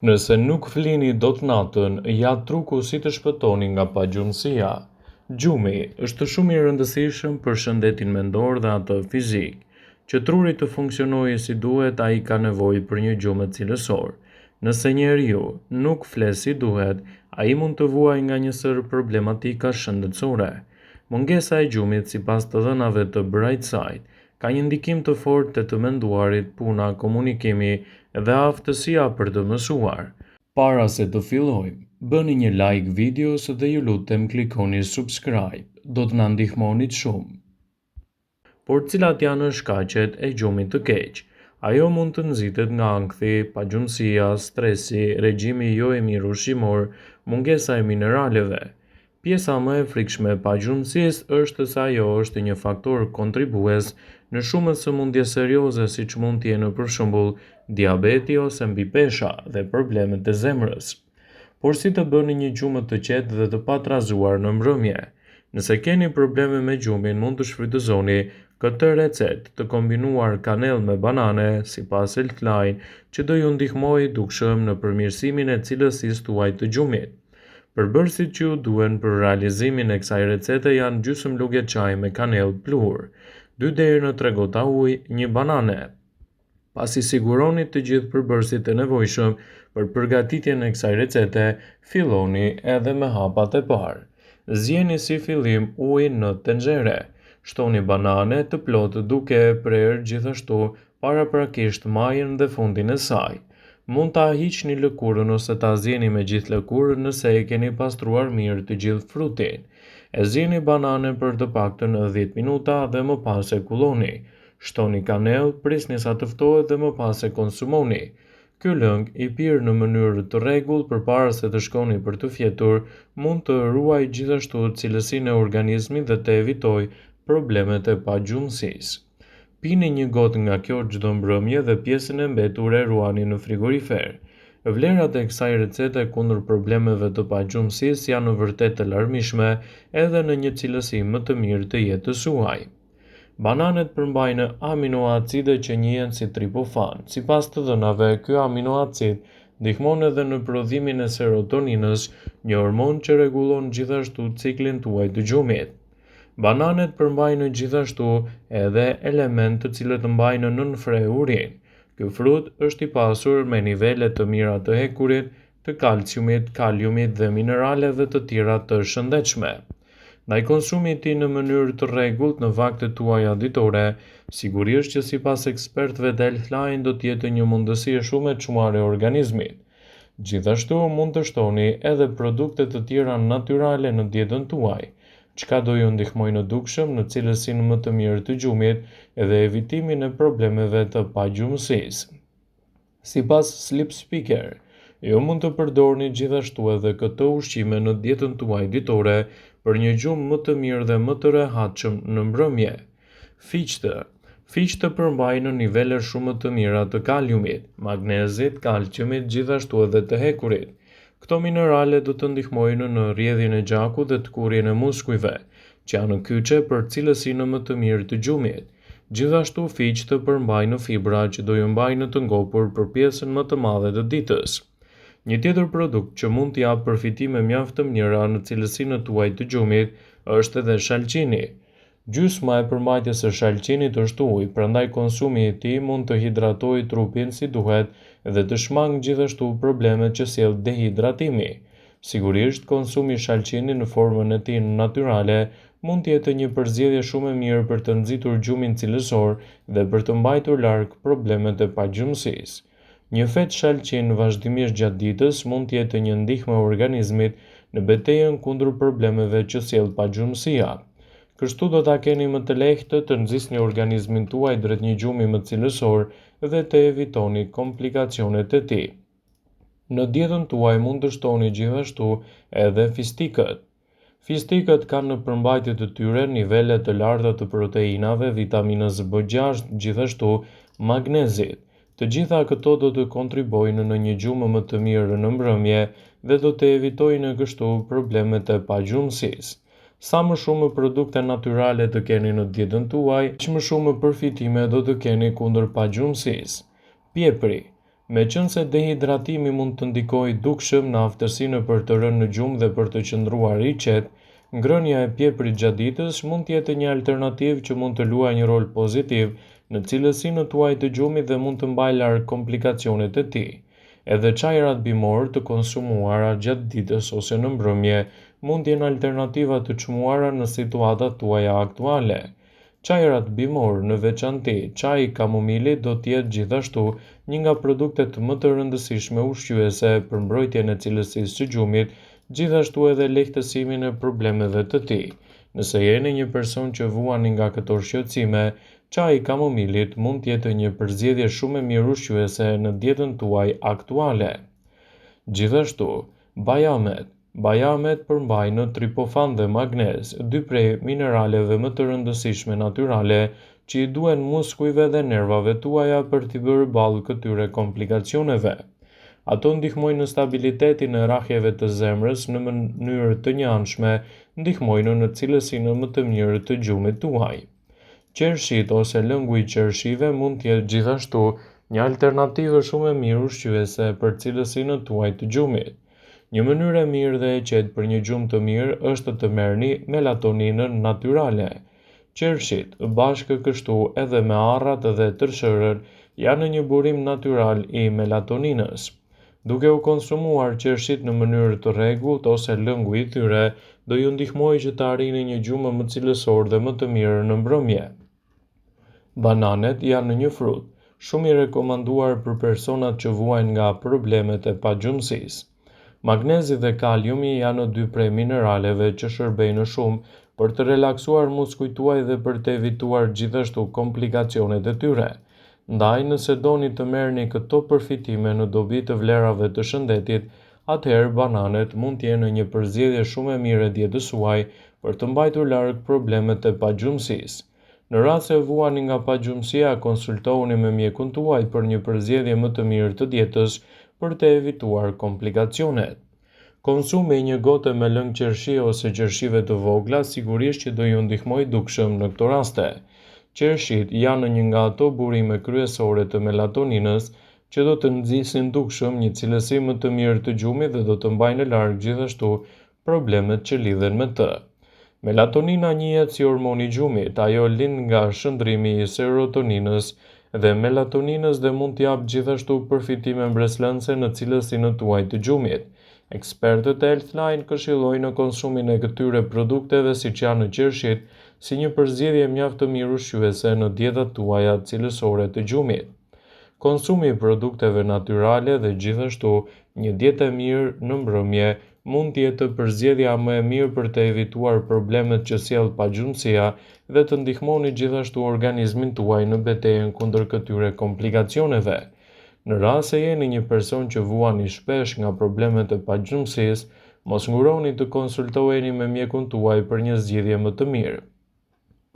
Nëse nuk flini dot natën, ja truku si të shpëtoni nga pagjumësia. Gjumi është shumë i rëndësishëm për shëndetin mendor dhe atë fizik. Që truri të funksionojë si duhet, ai ka nevojë për një gjumë cilësor. Nëse njeriu nuk flet si duhet, ai mund të vuajë nga një sër problematika shëndetësore. Mungesa e gjumit, sipas të dhënave të Brightside, ka një ndikim të fortë te të menduarit, puna, komunikimi dhe aftësia për të mësuar. Para se të fillojmë, bëni një like videos dhe ju lutem klikoni subscribe, do të na ndihmonit shumë. Por cilat janë shkaqet e gjumit të keq? Ajo mund të nxitet nga ankthi, pagjumësia, stresi, regjimi jo i mirë ushqimor, mungesa e mineraleve. Pjesa më e frikshme e pagjumësisë është se ajo është një faktor kontribues në shumë sëmundje serioze, siç mund të jenë për shembull diabeti ose mbipesha dhe problemet e zemrës. Por si të bëni një gjumë të qetë dhe të patrazuar në mbrëmje? Nëse keni probleme me gjumin, mund të shfrytëzoni këtë recetë të kombinuar kanellë me banane, sipas Healthline, që do ju ndihmojë dukshëm në përmirësimin e cilësisë tuaj të gjumit. Përbërësit që ju duhen për realizimin e kësaj recete janë gjysmë lugje çaj me kanellë pluhur, 2 deri në 3 gota ujë, 1 banane. Pasi siguroni të gjithë përbërësit e nevojshëm për përgatitjen e kësaj recete, filloni edhe me hapat e parë. Zgjeni si fillim ujin në tenxhere. Shtoni banane të plotë duke e prerë gjithashtu paraprakisht majën dhe fundin e saj. Mund ta hiqni lëkurën ose ta zjeni me gjithë lëkurën nëse e keni pastruar mirë të gjithë frutin. E zjeni banane për të paktën 10 minuta dhe më pas e kulloni. Shtoni kanellë, prisni sa të ftohet dhe më pas e konsumoni. Ky lëng i pirë në mënyrë të rregullt përpara se të shkoni për të fjetur, mund të ruajë gjithashtu cilësinë e organizmit dhe të evitojë problemet e pagjumësisë. Pini një gotë nga kjo çdo mbrëmje dhe pjesën e mbetur e ruani në frigorifer. Vlerat e kësaj recete kundër problemeve të pagjumësisë janë vërtet të larmishme edhe në një cilësi më të mirë të jetës suaj. Bananet përmbajnë aminoacide që njihen si triptofan. Sipas të dhënave, ky aminoacid ndihmon edhe në prodhimin e serotoninës, një hormon që rregullon gjithashtu ciklin tuaj të gjumit. Bananet përmbajnë gjithashtu edhe elementë të cilët mbajnë nën fre urinë. Ky frut është i pasur me nivele të mira të hekurit, të kalciumit, kaliumit dhe mineraleve të tjera të shëndetshme. Ndaj konsumit të tij në mënyrë të rregullt në vaktet tuaja ditore, sigurisht që sipas ekspertëve të Healthline do të jetë një mundësi shumë e çmuar e organizmit. Gjithashtu mund të shtoni edhe produkte të tjera natyrale në dietën tuaj, çka do ju ndihmojë në dukshëm në cilësinë më të mirë të gjumit dhe evitimin e problemeve të pagjumësisë. Sipas Sleep Speaker, ju mund të përdorni gjithashtu edhe këto ushqime në dietën tuaj ditore për një gjumë më të mirë dhe më të rehatshëm në mbrëmje. Fiqtë përmbajnë nivele shumë të mira të kaliumit, magnezit, kalciumit, gjithashtu edhe të hekurit. Këto minerale do të ndihmojnë në rrjedhjen e gjakut dhe të kurrjen e muskujve, që janë kyçe për cilësinë më të mirë të gjumit. Gjithashtu fiqtë përmbajnë fibra që do ju mbajnë të ngopur për pjesën më të madhe të ditës. Një tjetër produkt që mund t'i japë përfitime mjaft të mira në cilësinë tuaj të gjumit është edhe shalcini. Gjysma e përmbajtjes së shalcinit është ujë, prandaj konsumi i tij mund të hidratojë trupin si duhet dhe të shmangë gjithashtu problemet që sjell dehidratimi. Sigurisht, konsumi i shalcinit në formën e tij natyrale mund të jetë një përzgjedhje shumë e mirë për të nxitur gjumin cilësor dhe për të mbajtur larg problemet e pagjumësisë. Një fet shalcin vazhdimisht gjatë ditës mund të jetë një ndihmë e organizmit në betejën kundër problemeve që sjell pagjumësia. Kështu do ta keni më të lehtë të nxisni organizmin tuaj drejt një gjumi më cilësor dhe të evitoni komplikacionet e tij. Në dietën tuaj mund të shtoni gjithashtu edhe fistikët. Fistikët kanë në përmbajtje të tyre nivele të larta të proteinave, vitaminës B6, gjithashtu magnezit. Të gjitha këto do të kontribuojnë në një gjumë më të mirë në mbrëmje dhe do të evitojnë kështu problemet e pagjumësisë. Sa më shumë produkte natyrale të keni në dietën tuaj, aq më shumë përfitime do të keni kundër pagjumësisë. Piepri. Meqense dehidratimi mund të ndikojë dukshëm në aftësinë për të rënë në gjumë dhe për të qëndruar i qetë, ngrënia e pjeprit gjatë ditës mund të jetë një alternativë që mund të luajë një rol pozitiv në cilësinë tuaj të gjumit dhe mund të mbajë larg komplikacionet e tij. Edhe çajrat bimor të konsumuara gjatë ditës ose në mbrëmje mund të jenë alternativa të çmuara në situatat tuaja aktuale. Çajrat bimor, në veçanti çaji i kamomilit, do të jetë gjithashtu një nga produktet më të rëndësishme ushqyese për mbrojtjen e cilësisë së gjumit, gjithashtu edhe lehtësimin e problemeve të tij. Nëse jeni një person që vuani nga këto shqetësime, çaji i kamomilit mund të jetë një përzgjedhje shumë e mirë ushqyese në dietën tuaj aktuale. Gjithashtu, bajamet. Bajamet përmbajnë triptofan dhe magnez, dy prej mineraleve më të rëndësishme natyrale që i duhen muskujve dhe nervave tuaja për t'i bërë balë këtyre komplikacioneve. Ato ndihmojnë në stabilitetin e rrahjeve të zemrës në mënyrë të njëanshme, ndihmojnë në cilësinë më të mirë të gjumit tuaj. Qershit ose lëngu i qershive mund të jetë gjithashtu një alternativë shumë e mirë ushqyese për cilësinë tuaj të gjumit. Një mënyrë e mirë dhe e qetë për një gjumë të mirë është të merrni melatoninën natyrale. Qershit, bashkë kështu edhe me arrat dhe tërshërën, janë një burim natyral i melatoninës. Duke u konsumuar qershit në mënyrë të rregullt ose lëngu i tyre, do ju ndihmojë që të arrini një gjumë më cilësor dhe më të mirë në mbrëmje. Bananet janë një frut shumë i rekomanduar për personat që vuajnë nga problemet e pagjumësisë. Magnezi dhe kaliumi janë dy prej mineraleve që shërbejnë shumë për të relaksuar muskujt tuaj dhe për të evituar gjithashtu komplikacionet e tyre. Ndaj, nëse doni të merrni këto përfitime në dobi të vlerave të shëndetit, atëherë bananet mund të jenë një përzgjedhje shumë e mirë e dietës suaj për të mbajtur larg problemet e pagjumësisë. Në rast se vuani nga pagjumësia, konsultohuni me mjekun tuaj për një përzgjedhje më të mirë të dietës për të evituar komplikacionet. Konsumi i një gote me lëng qershi ose qershive të vogla sigurisht që do ju ndihmojë dukshëm në këto raste. Qershit janë një nga ato burime kryesore të melatoninës që do të nxisin dukshëm një cilësi më të mirë të gjumit dhe do të mbajnë larg gjithashtu problemet që lidhen me të. Melatonina njihet si hormoni i gjumit, ajo lind nga shndrimi i serotoninës dhe melatoninës dhe mund të japë gjithashtu përfitime mbreslënse në cilësinë tuaj të gjumit. Ekspertët e Healthline këshillojnë në konsumin e këtyre produkteve siç janë qershit si një përzgjedhje mjaft të mirë ushqyese në dietat tuaja cilësore të gjumit. Konsumi i produkteve natyrale dhe gjithashtu një dietë e mirë në mbrëmje mund të jetë përzgjedhja më e mirë për të evituar problemet që sjell pagjumësia dhe të ndihmoni gjithashtu organizmin tuaj në betejën kundër këtyre komplikacioneve. Në rast se jeni një person që vuani shpesh nga problemet e pagjumësisë, mos nguroni të konsultoheni me mjekun tuaj për një zgjidhje më të mirë.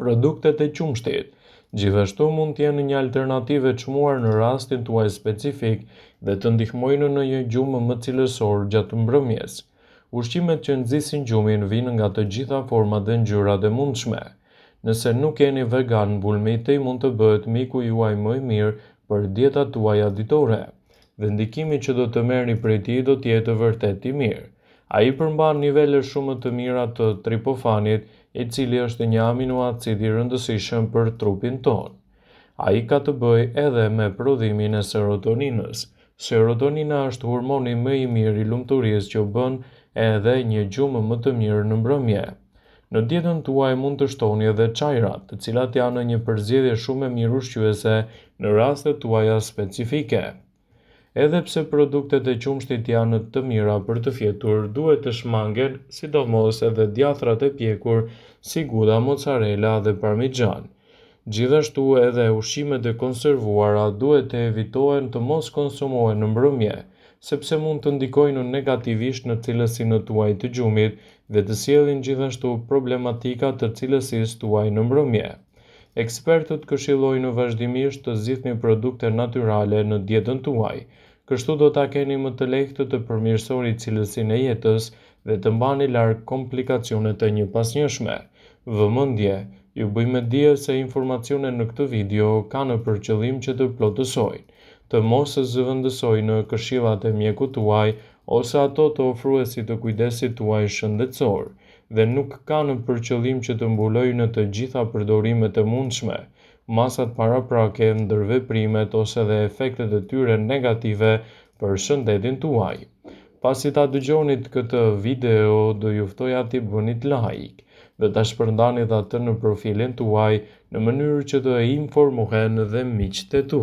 Produktet e qumshtit gjithashtu mund të jenë një alternativë e çmuar në rastin tuaj specifik dhe të ndihmojnë në një gjumë më cilësor gjatë mbrëmjes. Ushqimet që nxisin gjumin vijnë nga të gjitha format dhe ngjyrat e mundshme. Nëse nuk jeni vegan, bulmeti mund të bëhet miku juaj më i mirë për dietat tuaja ditore, dhe ndikimi që do të merrni prej tij do të jetë vërtet i mirë. Ai përmban nivele shumë të mira të triptofanit, i cili është një aminoacid i rëndësishëm për trupin tonë. Ai ka të bëjë edhe me prodhimin e serotoninës. Serotonina është hormoni më i mirë i lumturisë që bën edhe një gjumë më të mirë në mbrëmje. Në dietën tuaj mund të shtoni edhe çajrat, të cilat janë një përzgjedhje shumë e mirë ushqyese në rastet tuaja specifike. Edhe pse produktet e qumshtit janë të mira për të fjetur, duhet të shmangen sidomos edhe djathrat e pjekur si Gouda, mozzarella dhe parmigian. Gjithashtu edhe ushqimet e konservuara duhet të evitohen të mos konsumohen në mbrëmje, sepse mund të ndikojnë negativisht në cilësinë tuaj të gjumit dhe të sjellin gjithashtu problematika të cilësisë tuaj në mbrëmje. Ekspertët këshillojnë vazhdimisht të zgjidhni produkte natyrale në dietën tuaj, kështu do ta keni më të lehtë të përmirësoni cilësinë e jetës dhe të mbani larg komplikacionet e njëpasnjëshme. Vëmendje, ju bëjmë dije se informacionet në këtë video kanë për qëllim që të plotësojnë, të mos zëvendësojnë në këshillat e mjekut tuaj ose ato të ofruesit të kujdesit tuaj shëndetësor, dhe nuk kanë për qëllim që të mbulojnë të gjitha përdorimet e mundshme, masat paraprake, ndërveprimet ose dhe efektet e tyre negative për shëndetin tuaj. Pasi ta dëgjonit këtë video, do ju ftoja t'i bënit like dhe ta shpërndanit atë në profilin tuaj në mënyrë që të informohen dhe miqtë e tu.